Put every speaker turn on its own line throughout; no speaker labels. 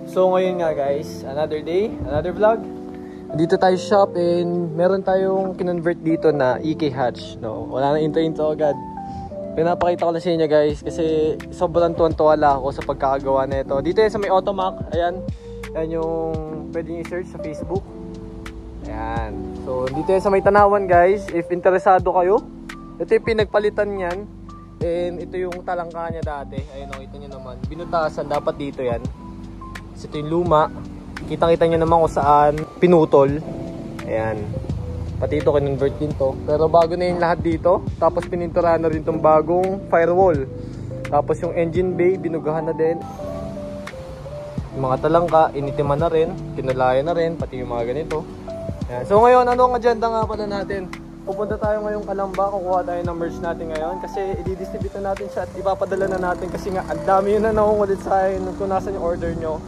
So ngayon nga guys, another day, another vlog. Dito tayo shop and meron tayong kinonvert dito na EK hatch. No? Wala na intro agad. Pinapakita ko na sa inyo guys kasi sobrang tuwan-tuwala ako sa pagkakagawa na ito. Dito yan sa may Automac, ayan. Yan yung pwede nyo i-search sa Facebook. Ayan. So dito yan sa may Tanawan guys, if interesado kayo. Ito yung pinagpalitan niyan. And ito yung talangka niya dati. Ayun o, ito nyo naman. Binutasan, dapat dito yan. Ito yung luma. Kitang-kita nyo naman kung saan pinutol. Ayan. Pati ito kinonvert din to. Pero bago na yung lahat dito. Tapos pininturahan na rin itong bagong firewall. Tapos yung engine bay, binugahan na din. Yung mga talangka, initiman na rin. Kinulayan na rin. Pati yung mga ganito. Ayan. So ngayon, ano ang agenda nga pala natin? Pupunta tayo ngayong Kalamba. Kukuha tayo ng merch natin ngayon. Kasi i-distribute na natin siya at ipapadala na natin. Kasi nga, ang dami yun na nakungulit sa akin kung nasan yung order nyo.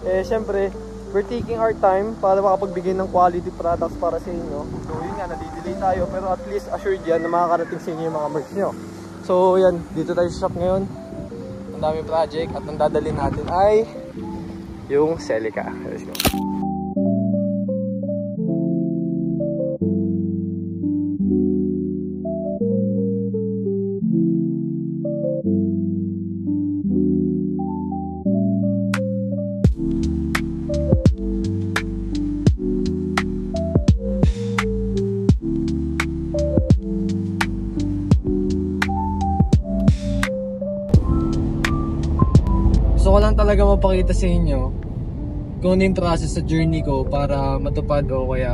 Eh, syempre, we're taking our time para makapagbigay ng quality products para sa inyo. So, yun nga, nadidelay tayo. Pero at least assured yan na makakarating sa inyo yung mga merch nyo. So, yan. Dito tayo sa shop ngayon. Ang daming project. At ang dadalhin natin ay yung Celica. Let's go. Gusto ko lang talaga mapakita sa inyo kung ano yung process sa journey ko para matupad o kaya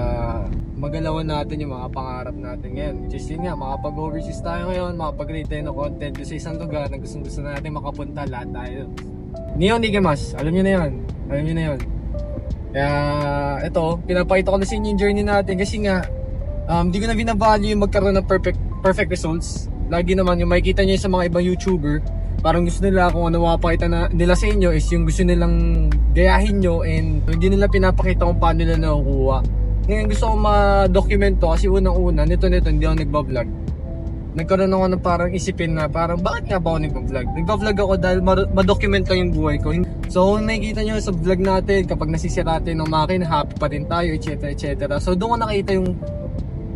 magalawan natin yung mga pangarap natin ngayon. Just yun nga, makapag-overseas tayo ngayon, makapag-create tayo ng content sa isang lugar na gusto natin makapunta lahat tayo. Neon Ikemas, alam nyo na yun. Alam nyo na yun. Kaya ito, pinapakita ko na sa inyo yung journey natin kasi nga di ko na binavalue yung magkaroon ng perfect results. Lagi naman yung makikita nyo sa mga ibang YouTuber, parang gusto nila kung ano mapakita na nila sa inyo is yung gusto nilang gayahin nyo and hindi nila pinapakita kung paano nila nakukuha. Ngayon gusto ko ma-document to kasi unang-una, nito hindi ako nagbablog. Nagkaroon ako ng parang isipin na parang bakit nga ba ako nagbablog? Nagbablog ako dahil ma-document lang yung buhay ko. So kung nakikita nyo sa vlog natin, kapag nasisira natin ng makina, happy pa rin tayo, etc. etc. So doon ko nakita yung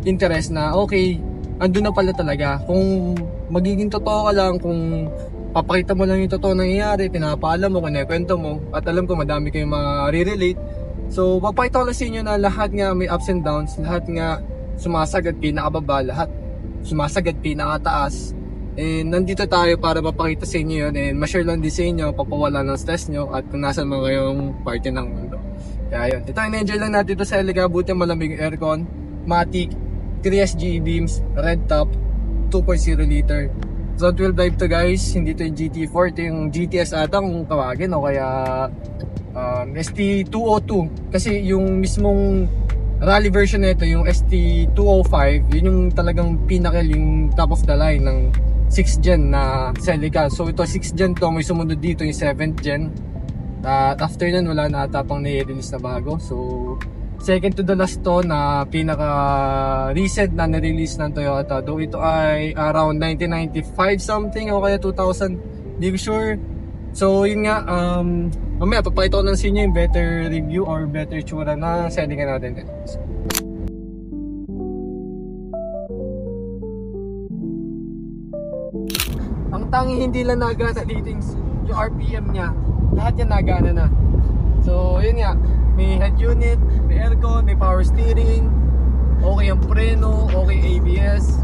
interest na okay, andun na pala talaga. Kung magiging totoo ka lang, kung papakita mo lang yung totoo nangyayari, pinapaalam mo, kinikwento mo, at alam ko madami kayong ma-relate. So, papakita ko lang sa inyo na lahat nga may ups and downs, lahat nga sumasagad pinakababa, lahat sumasagad pinakataas. And nandito tayo para mapakita sa inyo yun and ma-share lang din sa inyo, papawala ng stress nyo at kung nasan mo kayong party ng mundo. Kaya yun, ito na-enjoy lang natin ito sa Celica, buti malamig aircon, Matic, 3SG beams, red top, 2.0 liter. So 12 drive to guys, hindi to yung GT4, ito yung GTS ata kung tawagin o kaya ST202. Kasi yung mismong rally version nito, yung ST205, yun yung talagang pinaka, yung top of the line ng 6th gen na Celica. So ito 6th gen to, may sumunod dito yung 7th gen. At after nun wala na ata pang nai-release na bago. So second to the last to na pinaka recent na na-release ng Toyota, though ito ay around 1995 something o kaya 2000, di ko sure. So yun nga, mamaya papakita ko lang sa inyo yung better review or better tsura na Celica natin. Ang tangi hindi lang nagana dito yung RPM nya, lahat yan nagana na. So yun nga, may head unit, may aircon, may power steering, okay ang preno, okay ABS,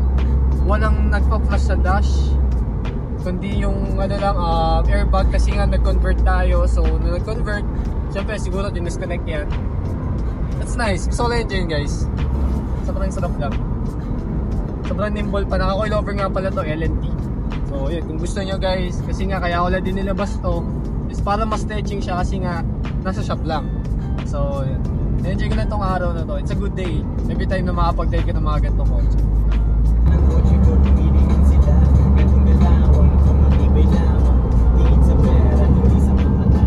walang nagpa-flash sa dash, kundi yung ano lang, airbag kasi nga nag-convert tayo. So nung nag-convert, syempre siguro din-disconnect yan. That's nice, gusto ko lang enjoy guys. Sobrang sarap lang, sobrang nimble pa. Naka-coilover nga pala to, LNT. So yun, kung gusto nyo guys, kasi nga kaya wala din nilabas to is para mas stretching siya kasi nga nasa shop lang. So yun, enjoy ko na itong araw na to. It's a good day every time na makapag-take ka ng mga ganitong kotse. Ang kotse ko, piniliin sila, ganitong galawang, matibay lamang, tingin sa pera, hindi sa mata.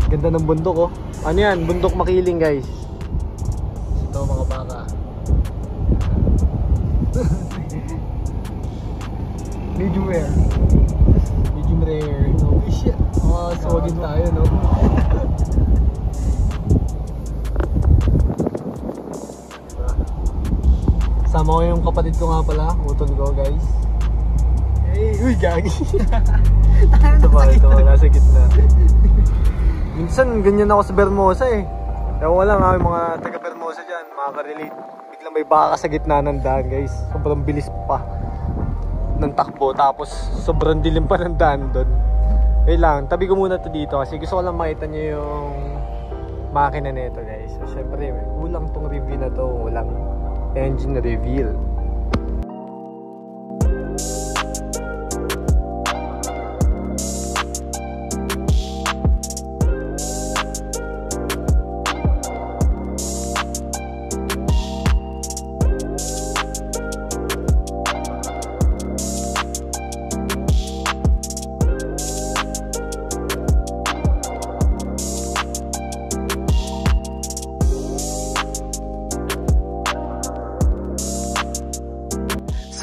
Ganda ng bundok oh. Ano yan? Bundok Makiling guys. Ito mga baka. Medium rare. Medium rare. No shit. Sawagin tayo no. Sama ko yung kapatid ko nga pala, utol ko guys. Hey, uy gagi. Ito ba, nasa gitna. Minsan ganyan ako sa Bermosa eh. Ewan lang ha, yung mga taga Bermosa dyan, makaka-relate. Biglang may baka sa gitna ng daan guys. Sobrang bilis pa ng takbo, tapos sobrang dilim pa ng daan doon. Wait lang, tabi ko muna to dito kasi gusto ko lang makita nyo yung makina nito guys. So syempre, kulang tong review na to, walang engine reveal.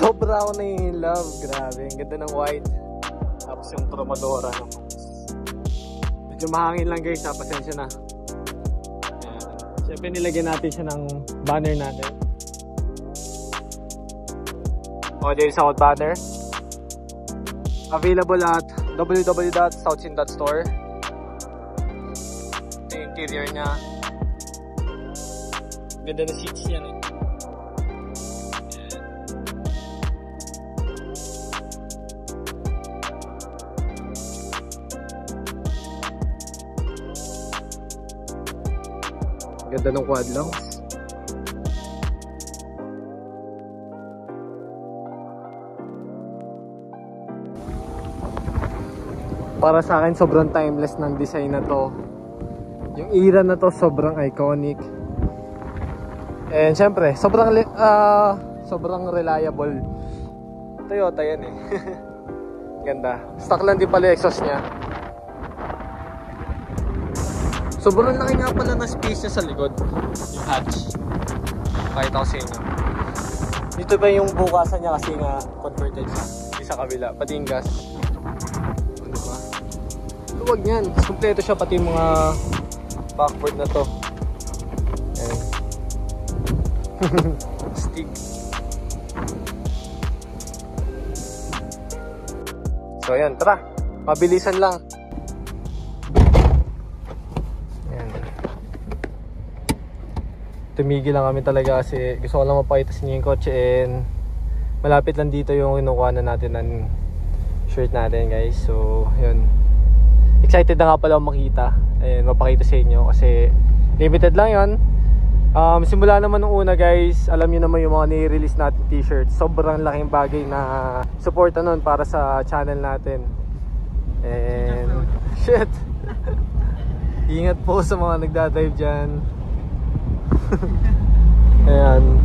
Sobra ako na in love, grabe, ang ganda ng white. Tapos yung Promadora no? Medyo mahangin lang guys ha, pasensya na. Siyempre nilagyan natin siya ng banner natin. O, there's our banner. Available at www.southsin.store. Ito yung interior niya. Ganda na seats niya no? Ganda ng quad locks. Para sa akin sobrang timeless ng design na to. Yung era na to sobrang iconic. And syempre sobrang reliable. Toyota yan eh. Ganda. Stock lang din pala yung exhaust niya. Sobrang laki nga pala ng space niya sa likod. Yung hatch. Pakita ko sa inyo. Dito ba yung bukasan niya kasi nga converted siya. Di sa kabila. Pati yung gas. Ano ba? Luwag niyan. Kompleto siya pati yung mga backboard na to. Ayan. Stick. So ayan, tara. Mabilisan lang. Tumigil lang kami talaga kasi gusto ko lang mapakita sa inyo yung kotse and malapit lang dito yung kinukuha na natin ng shirt natin guys. So yun, excited na nga pala akong makita and mapakita sa inyo kasi limited lang yun. Simula naman nung una guys, alam niyo naman yung mga ni-release natin t-shirt, sobrang laking bagay na support nun para sa channel natin. And shit. Ingat po sa mga nagdadrive dyan. Ayan.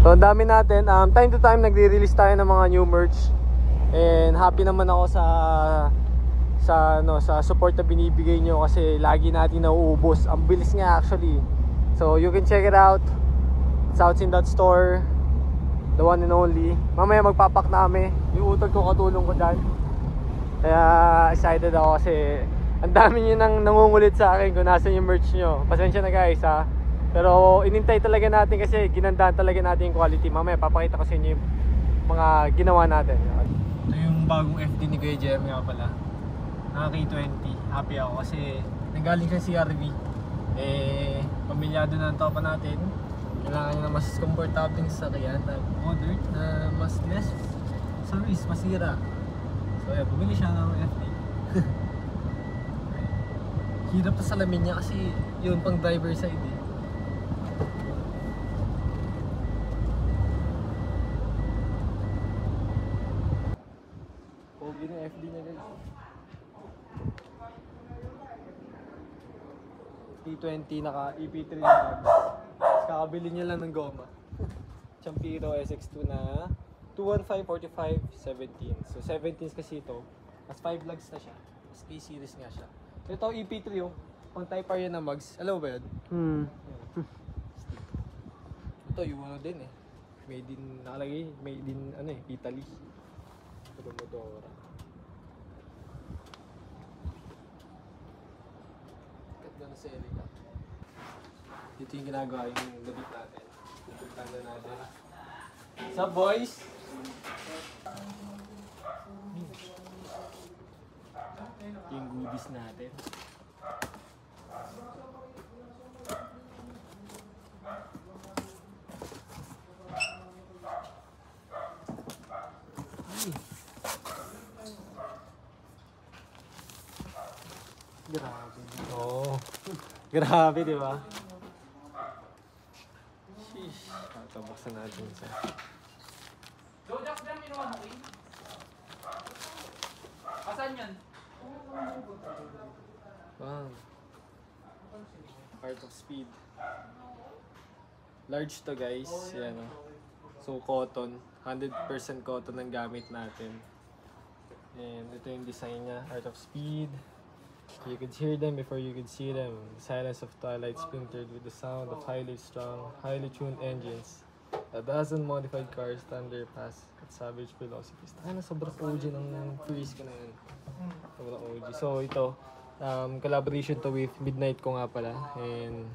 So ang dami natin, time to time nagre-release tayo ng mga new merch. And happy naman ako sa support na binibigay nyo kasi lagi natin nauubos. Ang bilis nga actually. So you can check it out. Southsin.store, the one and only. Mamaya magpapak na kami. Yung utol ko, katulong ko dyan. Kaya excited ako kasi ang dami nyo nang nangungulit sa akin kung nasan yung merch nyo. Pasensya na guys ha. Pero inintay talaga natin kasi ginandaan talaga natin yung quality. Mamaya papakita ko sa inyo yung mga ginawa natin. Ito yung bagong FD ni Kuya Jem nga pala. K20. Happy ako kasi nanggaling siya CRV. Pamilyado na ang topa natin. Kailangan niya na mas comfortable yung sasakyan na modern, na mas less service, masira. So yeah, bumili siya ng FD. Hirap na salamin niya kasi yun pang driver side eh. Yun yung FD na guys. T20 naka EP3 na. Kakabili niya lang ng goma. Champiro SX2 na 215, 45, 17. So 17 kasi ito. Mas 5 lugs na siya. Mas A-series nga siya. So ito EP3 oh. Pang Type R yan na mags. Alam mo ba yun? Ito yung ano din eh. Made in, nakalagay, made in ano eh, Italy. Commodore. Kat na sa Elica. Dito yung ginagawa yung labit natin. Pupuntahan na natin. What's up boys? Yung goodies natin.
Grabe.
Oo. Grabe, di ba? Sheesh. Tatabaksan natin sa...
Zodiac dam yun ano eh? Asan yan?
Wow. Art of Speed. Large to guys. Yan o. So cotton. 100% cotton ang gamit natin. And ito yung design niya. Art of Speed. You could hear them before you could see them. The silence of twilight splintered with the sound of highly strung, highly tuned engines. A dozen modified cars thunder past at savage velocities. Ano, sobrang OG ng Prius ko na yun. Sobrang OG. So ito, collaboration to with Midnight ko nga pala. And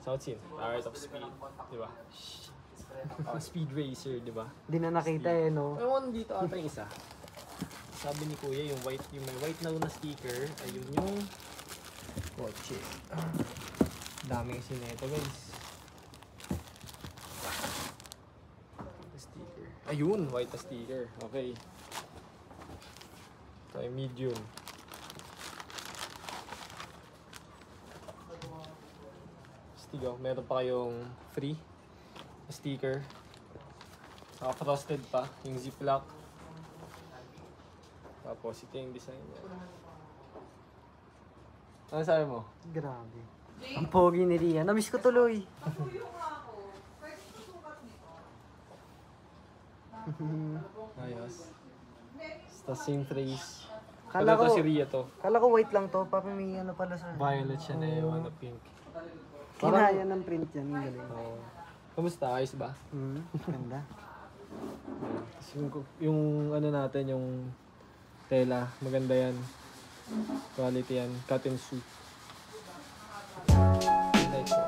South Scene, Art of Speed. Diba? Speed Racer, diba?
Di na nakita eh, no?
Ewan dito ata yung isa. Sabi ni Kuya, yung may white na sticker, ayun yung kotse. Dami kasi nito guys. Sticker. Ayun, white na sticker. Okay. Ito ay medium. Stigo, meron pa kayong free sticker. Naka-frosted pa, yung ziplock. Tapos ito yung design niya. Ano sabi mo?
Grabe. Ang pogi ni Rian. Namiss ko tuloy.
Ayos. Tapos same phrase.
Kala
Ito
ko,
si Ria to.
kala ko white lang to. Papi may ano pala sa...
Violet siya na yung ano, pink.
Kinaya ng print yan. Ang galing.
Oh. Kamusta? Ayos ba?
Ganda.
Tapos yung ano natin, yung tela, maganda yan. Quality yan. Cotton suit. Lights mo.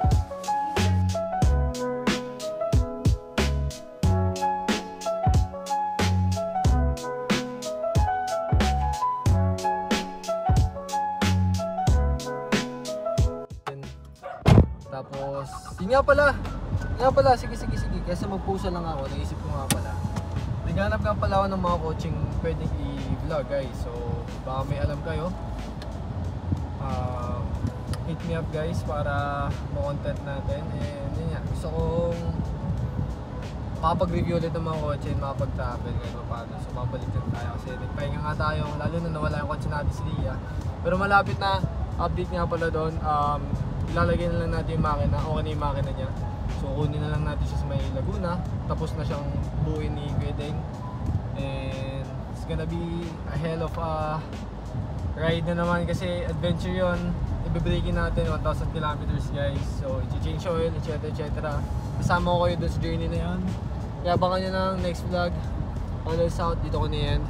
Tapos, yun nga pala, sige, kasi mag-pusa lang ako, naisip ko nga pala. Naghanap nga pala ako ng mga coaching pwedeng i-vlog guys, so baka may alam kayo. Hit me up guys para ma-content natin, and yun nga, gusto kong makapag-review ulit ng mga kotse and makapag-travel kahit paano. So mabalik din tayo kasi nagpahinga nga tayo, lalo na nawala yung kotse natin si Lia. Pero malapit na, update nga pala doon. Ilalagay na lang natin yung makina, okay na yung makina niya. So kunin na lang natin siya sa may Laguna. Tapos na siyang buuin ni Kuya Deng. And it's gonna be a hell of a ride na naman kasi adventure yon. Ibe-breaking natin 1,000 kilometers guys. So i-change oil, etc. Kasama ko kayo doon sa journey na yon. Kaya abangan nyo ng next vlog. All south, dito ko na yan.